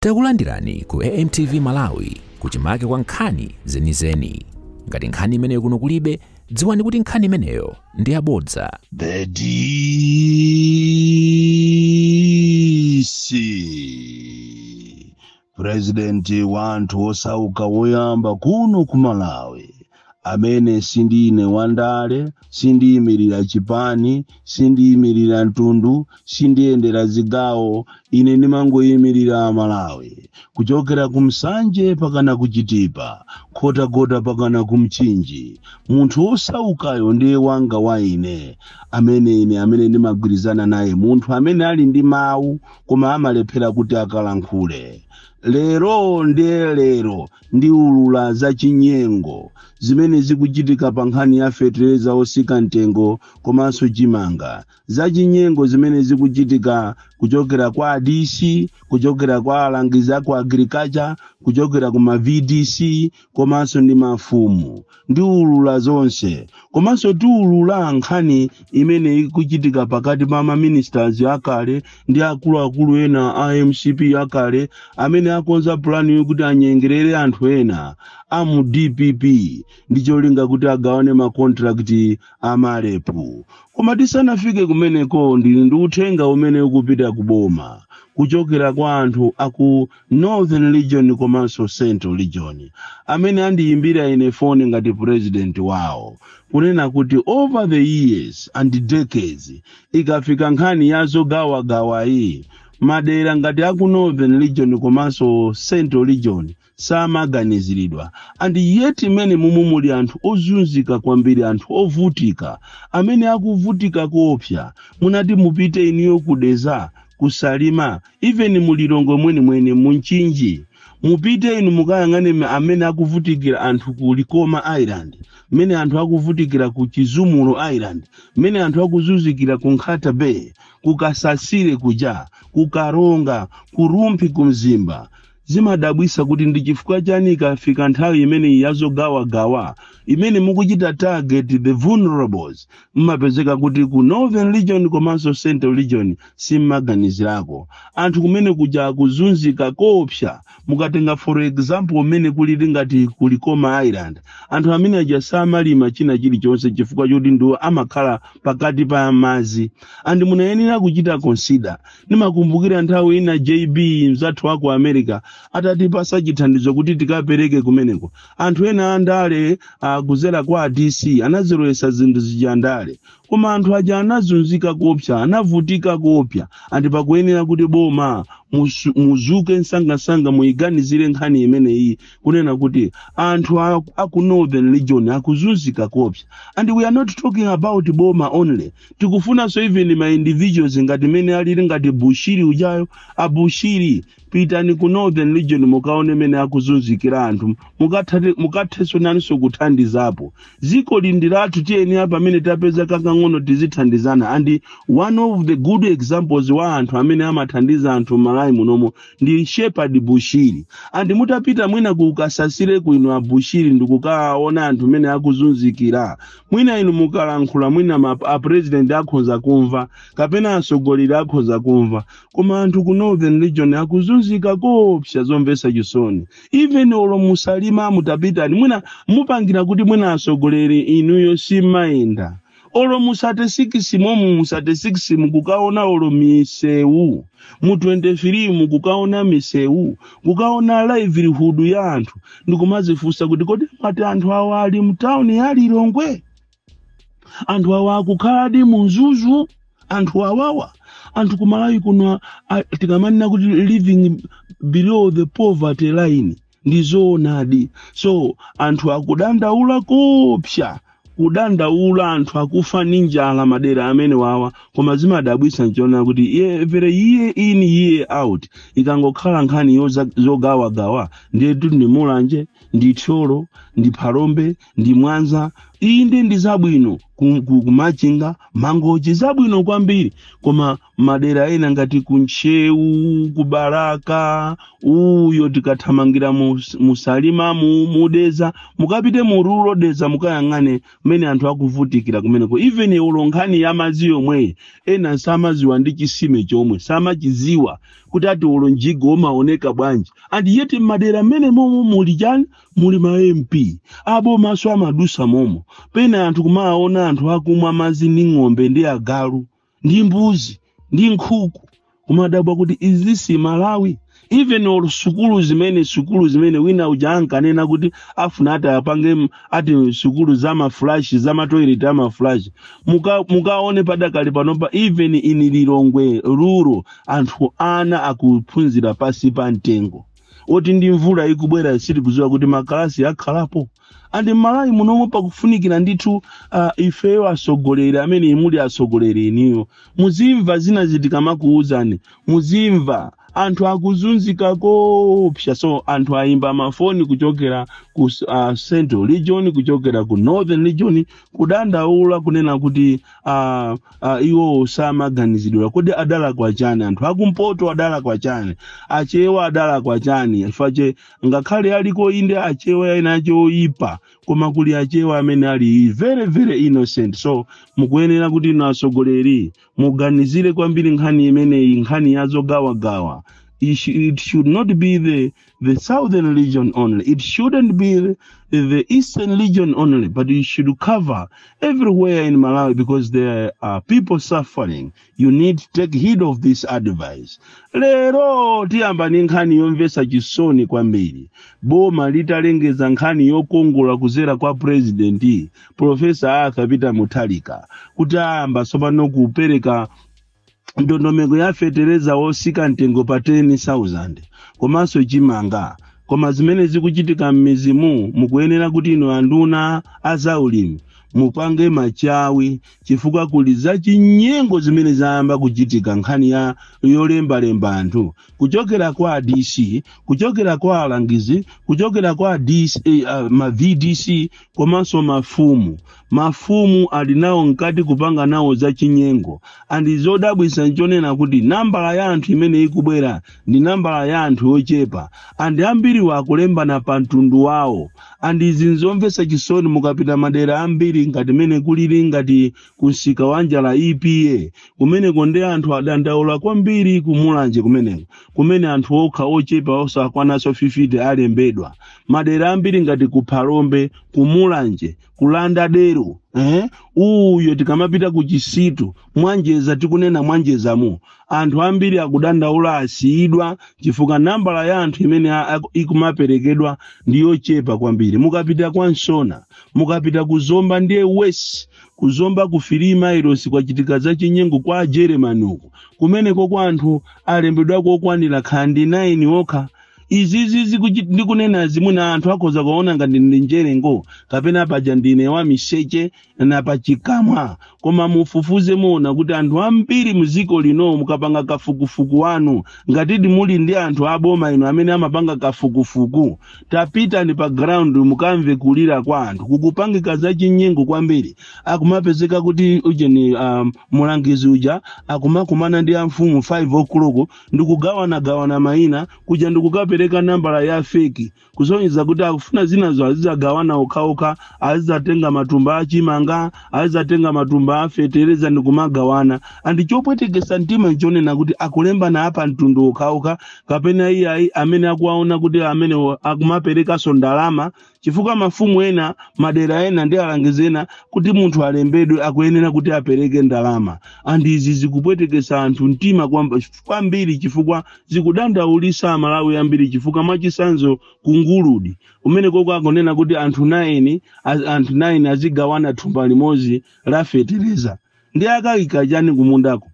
Takulandirani ku AMTV Malawi kuchimake kwa nkhani zenizeni. Ngati nkhani imeneyo kuno kulibe, dziwani kuti nkhani imeneyo ndi yabodza. The DC President wanthu osauka woyamba kuno ku Malawi, amene sindine wandale, sindiyimirira chipani, sindiyimirira mtundu, sindiyendera zigawo, ine ndimangoyimirira Malawi. Kuchokera kumsanje pakana kuchitipa, kota pakana kumchinji. Munthu osaukayo ndiye wanga wa ine, amene ndimagwirizana naye, munthu amene ali ndi mawu koma amalephera kuti akalankhule. Lero ndi ulula za chinyengo zimene zikuchitika pa nkhani ya fetereza osika mtengo komanso chimanga, za chinyengo zimene zikuchitika kuchokera kwa DC, kuchokera kwa alangiza kwa agriculture, kuchokera kuma VDC komanso ndi mafumu, ndi ulula zonse. Komanso tiulula nkhani imene ikuchitika pakati pa ministers akale ndi akulu ena IMCP akale amene akonza plan yokuti anyengerere anthu ena amu DPP ndi cholinga kuti agawane ma contract amalepu. Koma tisanafike kumeneko ndi uthenga umene ukupita kuboma kuchokera kwa anthu aku Northern Region komanso Central Region amene andiyimbira ine phone ngati president wawo kunena kuti over the years and decades ikafika nkhani yazo gawa iyi madera ngati aku Northern Region komanso Central Region samaganiziridwa, and yet imene mumuli anthu ozunzika kwambiri, anthu ovutika amene akuvutika kopya. Munati mupite iniyo kudeza kusalima, even mulilongo mweni munchinji, mupite inu mukayang'ane amene akuvutikira anthu ku Likoma Island, mene anthu akuvutikira ku Chizumulu Island, mene anthu akuzunzikira ku Nkhata Bay, kukasasire kuja, kukaronga, kurumpi kumzimba. Zimadabwisa kuti ndi chifukwa chani ikafika nthawi imene yazogawa imene mukuchita target the vulnerables, mmapezeka kuti ku Northern Region komanso Central Region simmaganizirako anthu kumene kuja kuzunzika kopya. Mukatenga for example umene kulili ngati kulikoma Island, anthu amene aja samalima china chilichonse chifukwa choti ndiwo amakhala pakati pa mazi. And munayenera kuchita consider, nimakumbukira nthawi ina JB mzathu wako America atatipasa chithandizo kuti tikapereke kumeneko. Anthu ena andale kuzera kwa DC anazerowesa zinthu zijandale, koma anthu aja anazunzika kopya, anavutika kopya. Andi pakuyenera kuti boma muzuke nsanga muiganizire nkhani imene iyi kunena kuti anthu aku Northern Region akuzunzika kopya. And we are not talking about boma only, tikufuna so even ma individuals ngati mene alili ngati Bushiri ujayo, abushiri pitani ku Northern Region mukaone mene akuzunzikira anthu, mukatheso naninso kuthandizapo. Ziko lindiratu tiyeni apa mene tapeza kakang'ono tizithandizana. And one of the good examples wa anthu amene amathandiza anthu Malawi munomo ndi Shepherd Bushiri. And mutapita mwina kukasasire kuino a Bushiri ndikukaona anthu mene akuzunzikira, mwina inu mukalankhula mwina a president akhoza kumva kapena asogolera akhoza kumva, koma anthu ku Northern Region akuzunzika kopya zomvesa chisoni. Even olo musalima mutapita mwina mupangira kuti mwina asogolere inuyo simaenda. Olo musate 6 mukukaona olo misewu, mu 23 mukukaona misewu, kukaona livelihood ya anthu. Ndikumazifusa kuti kodi mati anthu awa ali mtown ya Lilongwe, anthu awa akukhala di munzuzu, anthu awawa. Anthu kumalawi kuno tikamanena kuti living below the poverty line ndizoonadi. So anthu akudandaula kopya, kudandaula anthu akufa ninjala madera amene wawa. Koma zimadabwisa nchiona kuti every year in year out ikangokhala nkhani zogawa ndi Mulanje, ndi Tcholo, ndi Phalombe, ndi Mwanza, inde ndi zabwino kumachinga mangochi zabwino kwambiri, koma madera ena ngati kunchewu kubaraka uyo tikathamangira musalima mudeza mukapite mu rural deza mukayang'ane mmene anthu akuvutikira kumeneko. Even ulonkhani ya madzi yomwe ena samaziwa ndi chisime chomwe samachiziwa kuti ati ulonjigo umaoneka bwanji, and yet madera mmene momo muli chani muli ma MP abo maso amadusa momo pena anthu kumaona anthu akumwa madzi ndi ng'ombe ndi agalu ndi mbuzi ndi nkhuku kumadabwa kuti is this Malawi? Even sukulu zimene wina uja ankanena kuti afuna ati apange ati sukulu za flash za toilet ama flash mukaone padakali panopa even in Lilongwe rural anthu ana akuphunzira pasi pa mtengo oti ndi mvula ikubwera siti kuziwa kuti makalasi akhalapo. Andi Malawi munomo pakufunikira ndithu ifeyo asogoleri amene imuli asogoleri iniyo muzimva zina zitika makuuzani, muzimva anthu akuzunzika kopsa. So anthu aimba mafoni kuchokera ku Central Region kuchokera ku Northern Region kudandaula kunena kuti iwo samaganizidwa kodi adala kwa chani, anthu akumpoto adala kwa chani, achewa adala kwa chani. Ifache ngakhale aliko inde achewa inacho ipa koma kuli achewa amene ali very very innocent. So mukuyenera kuti nasogoleri muganizire kwambiri nkhani imeneyi, nkhani yazo gawa. It should not be the southern region only. It shouldn't be the eastern region only, but it should cover everywhere in Malawi because there are people suffering. You need to take heed of this advice. Lero tiyamba ni nkhani yomvesa chisoni kwambiri. Boma litalengeza nkhani yokongola kuzera kwa president Professor Arthur Peter Mutharika kutamba sopano kupereka ndondomeko ya fetereza osika ntengo pa 10,000 komanso chimanga. Koma zimene zikuchitika mmizimu mukuyenera kuti ino anduna azaulimi mupange machawi chifukwa kuli za chinyengo zimene zayamba kuchitika nkhani ya yolemba anthu kuchokera kwa DC, kuchokera kwa alangizi, kuchokera kwa DC, ma VDC komanso mafumu alinawo nkati kupanga nawo za chinyengo. Andi zodabwisa nchonena kuti nambala ya anthu imene ikubwera ndi nambala ya anthu ochepa, andi ambiri wakulemba na pantundu wawo. Andi zinzomvesa chisoni mukapita madera ambiri ngati mene kulili ngati kunsika wanjala EPA kumene konde anthu adandaula kwambiri kumulanje kumene anthu okha ochepa osakwanaso 50 alembedwa. Madera ambiri ngati kuphalombe kumulanje kulanda dero uyo tikamapita kuchisitu mwanjeza tikunena mwanjezamu anthu ambiri akudandaula asiyidwa chifukwa nambala ya anthu imene ikumaperekedwa ndiyo chepa kwambiri. Mukapita kwa Nsona, mukapita kuzomba ndiye wesi, kuzomba kufilima irosi kwa chitika za chinyengo kwa Germany uko kumeneko kwa anthu alembedwa kokwanira khandi 9 okha. Izizi ndikunena zimuna anthu akoza kuona ngati ndinjerengo kapena paja ndine wa miseche na pachikamwa. Koma mufufuze muona kuti anthu ambiri muziko lino mukapanga kafukufuku wanu ngati muli ndi anthu aboma ino amene amapanga kafukufuku tapita ni pa ground mukamve kulira kwa anthu kukupangika za chinyengo kwambiri. Akumapezeka kuti ujeni mulangizi uja akumakumana ndi amfumu 5 o'clock ndikugawana maina kuja ndikukapereka nambala ya feki kuzonyeza kuti akufuna zinazo azizagawana okhaokha, azizatenga matumba achimanga, azizatenga matumba afetereza ndikumagawana. Andi chopwetekesa mtima nchonena kuti akulemba na apa mtundu okhaokha kapena iyayi amene akuwaona kuti amene akumapereka so ndalama chifukwa mafumu ena madera ena ndi alangizena kuti munthu alembedwe akuyenera kuti apereke ndalama. Andi izi zikupwetekesa anthu mtima kwambiri chifukwa zikudandaulisa Malawi ambiri chifukwa machisanzo kunguludi umene koko akonena kuti anthu 9 azigawana thumba limodzi la fetereza. Ndi akayika chani kumundako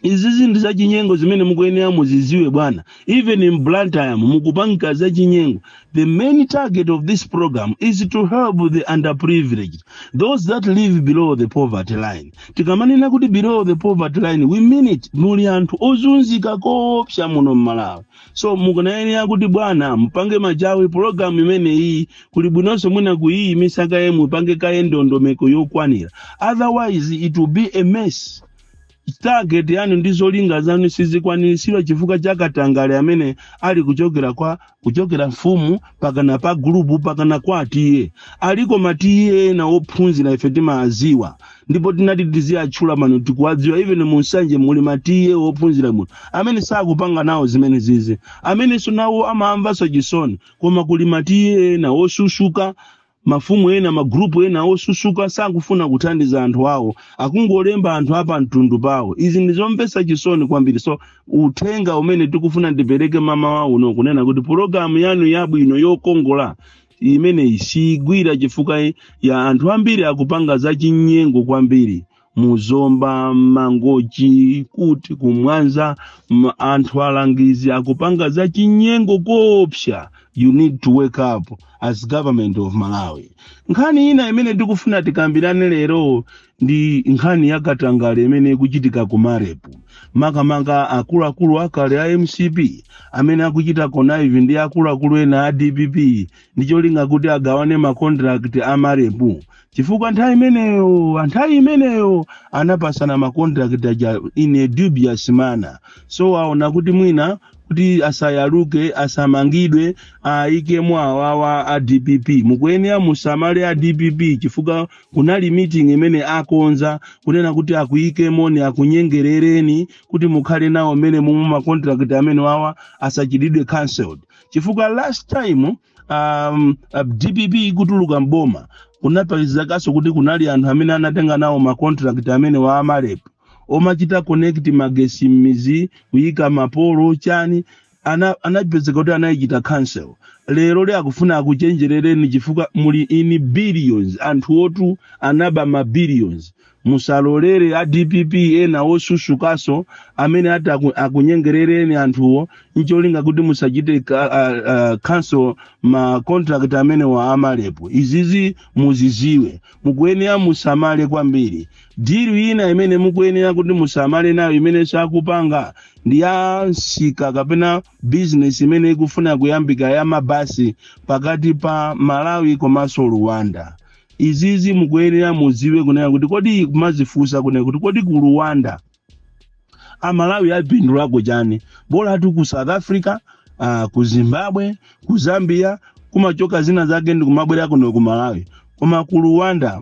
izizi ndi za chinyengo zimene mukuyenera muziziwe bwana. Even in Blantyre mukupanga za chinyengo. The main target of this program is to help the underprivileged, those that live below the poverty line. Tikamanena kuti below the poverty line, we mean it. Muli anthu ozunzika kopsa muno Malawi. So mukunayenera kuti bwana mpange majawi program imene iyi kuli bwinonso mwina kuyi misaka yemwe pange kaendondomeko yokwanira. Otherwise it will be a mess. Target yanu ndizolinga zanu sizikwanisirwa chifukwa chakatangale amene ali kuchokera mfumu pakana pa grupu pakana kwa atiye aliko matiye na ophunzira ife timaziwa ndipo tinati tiziyatchula mano tikuwadziwa even munsanje muli matiye ophunzira muno amene sakupanga nawo zimene zizi amene sonawo amamvaso chisoni koma kuli matiye na osushuka mafumu ena magrupu ena osusuka sakufuna kuthandiza anthu awo akungolemba anthu apa mtundu pawo. Izi ndizomvesa chisoni kwambiri. So uthenga umene tikufuna ndipereke mama wawo no kunena kuti program yanu yabwino yokongola imene isigwira chifukwa ya anthu ambiri akupanga za chinyengo kwambiri. Muzomba, Mangochi, kuti kumwanza anthu alangizi akupanga za chinyengo kopsa. You need to wake up as government of Malawi. Nkhani ina imene tikufuna tikambirane lero ndi nkhani yakatangale imene kuchitika ku Marepu. Makamaka akuluakulu akale a MCP amene akuchita connive ndi akuluakulu ena a DPP ndicholinga kuti agawane ma contract a Marepu. Chifukwa nthawi imeneyo anapasana ma contract in a dubious manner. So aona kuti mwina kuti asayaluke asamangidwe aike mwawawa a DPP mukuyenera musamale a DPP chifukwa kunali meeting imene akonza kunena kuti akuike moni akunyengerereni kuti mukhale nawo mene mu ma contract amene wawa asachididwe cancelled chifukwa last time DPP kutuluka mboma kunapalizakaso kuti kunali anthu amene anatenga nawo ma contract amene wa Amarepu omachita connect magesi mizi kuyika mapolo chani anapezeka kuti anaichita cancel. Lero le akufuna akuchenjerereni chifukwa muli in billions anthu otu anaba ma billions. Musalolere a DPP ena osusukaso amene ati akunyengerereni anthuwo ncholinga kuti musachite cancel ma contract amene wa Amarepu. Izizi muziziwe mukuyenera musamale kwambiri. Deal ina imene mukuyenera kuti musamale nayo imene sakupanga ndi ya nsika kapena business imene ikufuna kuyambika ya mabasi pakati pa Malawi komanso Rwanda. Izizi mukuyenera muziwe kunena kuti kodi kumazifusa kunena kuti kodi ku Rwanda Malawi apindulako chani bola tu ku South Africa ku Zimbabwe ku Zambia kumachoka zina zake ndi kumabwera kuno ku Malawi. Koma ku Rwanda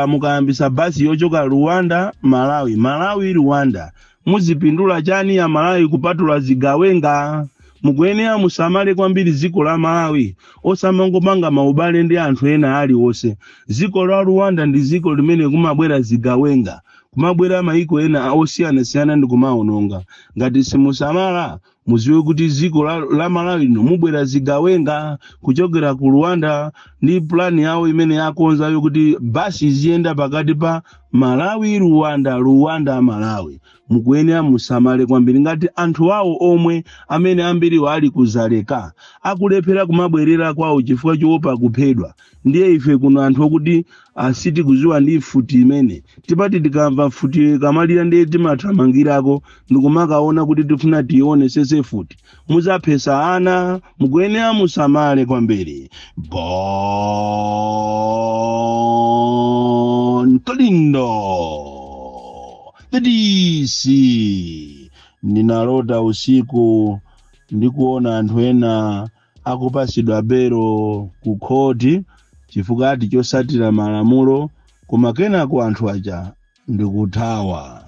mukayambisa basi yochoka Rwanda Malawi Rwanda muzipindula chani ya Malawi kupatula zigawenga. Mukuyenera musamale kwambiri ziko la Malawi osamangopanga maubale ndi anthu ena ali ose. Ziko la Rwanda ndi ziko limene kumabwera zigawenga kumabwera maiko ena osiyana ndi kumaononga. Ngati simusamala muziwe kuti ziko la Malawi no mubwera zigawenga kuchokera ku Rwanda ndi plan yawo imene yakonza yokuti basi ziyenda pakati pa Malawi Rwanda Malawi. Mukuyenera musamale kwambiri ngati anthu wawo omwe amene ambiri wali kuzaleka akulephera kumabwerera kwawo chifukwa choopa kuphedwa. Ndiye ife kuno anthu okuti asiti kuziwa ndi futi imene tipati tikamva futi kamalira ndiye timathamangirako ndikumakaona kuti tifuna tione sese futi muzaphesa ana. Mukuyenera musamale kwambiri. Bon Tolindo the DC ninalota usiku ndikuona anthu ena akupasidwa bero ku koti chifukwa ati chosatira malamulo koma kenako anthu aja ndikuthawa.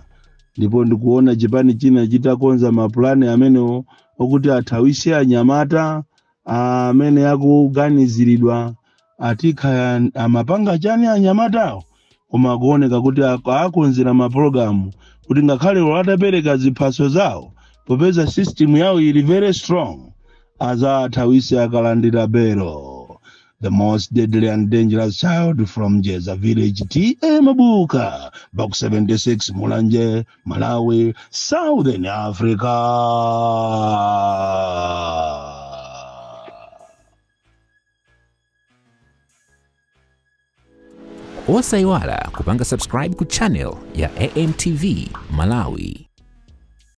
Ndipo ndikuona chipani china chitakonza mapulani amene okuti athawise anyamata amene akuganiziridwa atikha amapanga chani anyamatawo koma kuoneka kuti akonzera maprogramu kuti ngakhale atapereka ziphaso zawo popeza system yawo ili very strong azathawise akalandira bero. the most deadly and dangerous child from Jeza Village, T.A. Mabuka, Box 76, Mulanje, Malawi, Southern Africa. Osaiwala kupanga subscribe ku channel ya AMTV Malawi.